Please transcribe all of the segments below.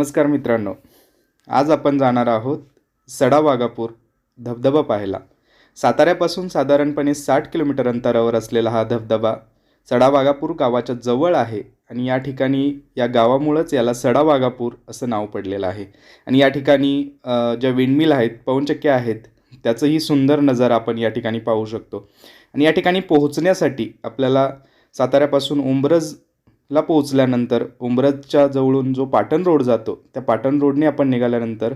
नमस्कार मित्रांनो, आज आपण जाणार आहोत सडा वाघापूर धबधबा पाहायला। साताऱ्यापासून साधारणपणे 60 किलोमीटर अंतरावर असलेला हा धबधबा सडा वाघापूर गावाच्या जवळ आहे आणि या ठिकाणी या गावामुळेच याला सडा वाघापूर असं नाव पडलेलं आहे। आणि या ठिकाणी ज्या विंडमिल आहेत, पवनचक्क्या आहेत, त्याचंही सुंदर नजारा आपण या ठिकाणी पाहू शकतो। आणि या ठिकाणी पोहोचण्यासाठी आपल्याला साताऱ्यापासून उंब्रजला पोहोचल्यानंतर उंब्रजच्या जवळून जो पाटण रोड जातो, त्या पाटण रोडने आपण निघाल्यानंतर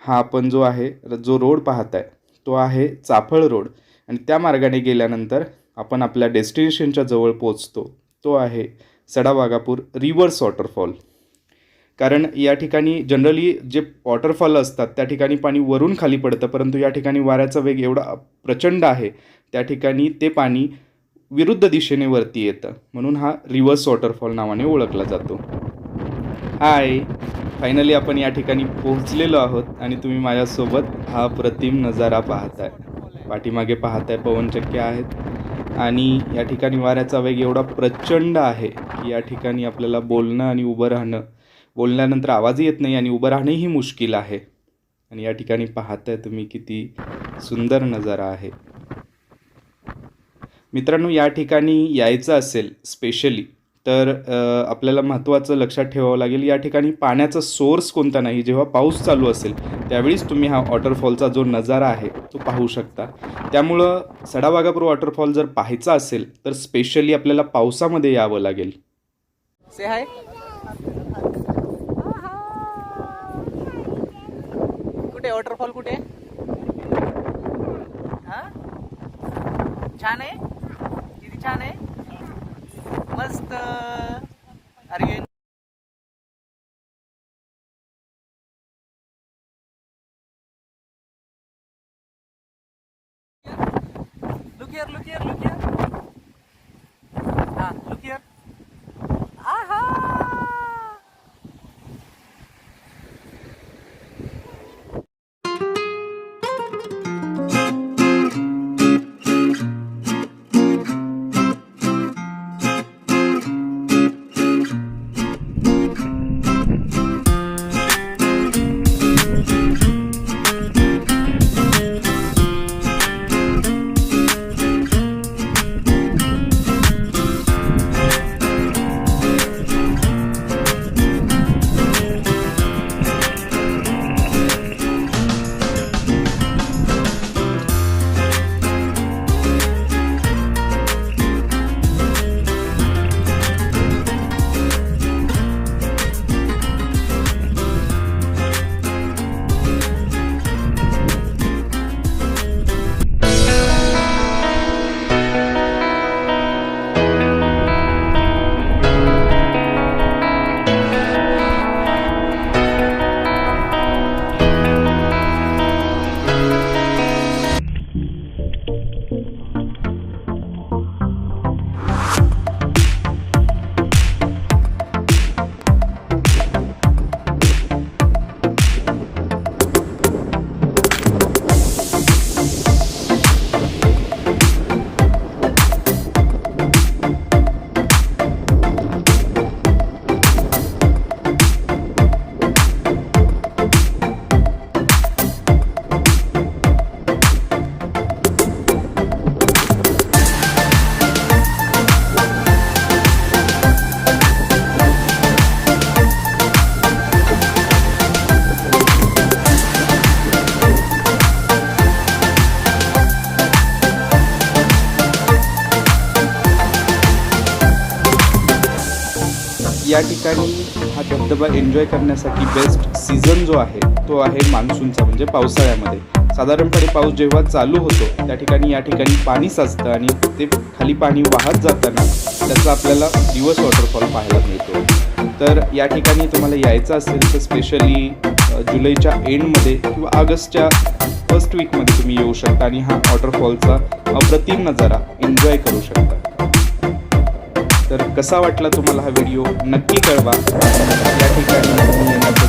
हा आपण जो रोड पाहताय तो आहे चाफळ रोड आणि त्या मार्गाने गेल्यानंतर आपण आपल्या डेस्टिनेशनच्या जवळ पोहोचतो, तो आहे सडा वाघापूर रिव्हर्स वॉटरफॉल। कारण या ठिकाणी जनरली जे वॉटरफॉल असतात त्या ठिकाणी पाणी वरून खाली पडतं, परंतु या ठिकाणी वाऱ्याचा वेग एवढा प्रचंड आहे त्या ठिकाणी ते पाणी विरुद्ध दिशेने वरती येतं, म्हणून हा रिव्हर्स वॉटरफॉल नावाने ओळखला जातो। हाय, फायनली आपण या ठिकाणी पोहोचलेलो आहोत आणि तुम्ही माझ्यासोबत हा प्रतिम नजारा पाहताय। पाठीमागे पाहताय पवनचक्क्या आहेत आणि या ठिकाणी वाऱ्याचा वेग एवढा प्रचंड आहे की या ठिकाणी आपल्याला बोलणं आणि उभं राहणं, बोलल्यानंतर आवाजही येत नाही आणि उभं राहणंही मुश्किल आहे। आणि या ठिकाणी पाहताय तुम्ही किती सुंदर नजारा आहे। मित्रांनो, या ठिकाणी यायचं असेल स्पेशली तर आपल्याला महत्त्वाचं लक्षात ठेवावं लागेल, या ठिकाणी पाण्याचा सोर्स कोणता नाही। जेव्हा पाऊस चालू असेल त्यावेळीच तुम्ही हा वॉटरफॉलचा जो नजारा आहे तो पाहू शकता। त्यामुळं सडा वाघापूर वॉटरफॉल जर पाहायचा असेल तर स्पेशली आपल्याला पावसामध्ये यावं लागेल। से हाय, कुठे वॉटरफॉल कुठे? छान आहे, किती छान आहे, मस्त। अरे look here, look here, look here. Look here. Aha! या ठिकाणी हा धबधबा एन्जॉय करण्यासाठी बेस्ट सीझन जो आहे तो आहे मान्सूनचा, म्हणजे पावसाळ्यामध्ये। साधारणपणे पाऊस जेव्हा चालू होतो त्या ठिकाणी या ठिकाणी पाणी साचतं आणि ते खाली पाणी वाहत जाताना त्याचा आपल्याला रिव्हर्स वॉटरफॉल पाहायला मिळतो। तर या ठिकाणी तुम्हाला यायचं असेल तर स्पेशली जुलैच्या एंडमध्ये किंवा ऑगस्टच्या फर्स्ट वीकमध्ये तुम्ही येऊ शकता आणि हा वॉटरफॉलचा अप्रतिम नजारा एन्जॉय करू शकता। तर कसा वाटला तुम्हाला हा व्हिडिओ नक्की कळवा। या ठिकाणी येण्याचा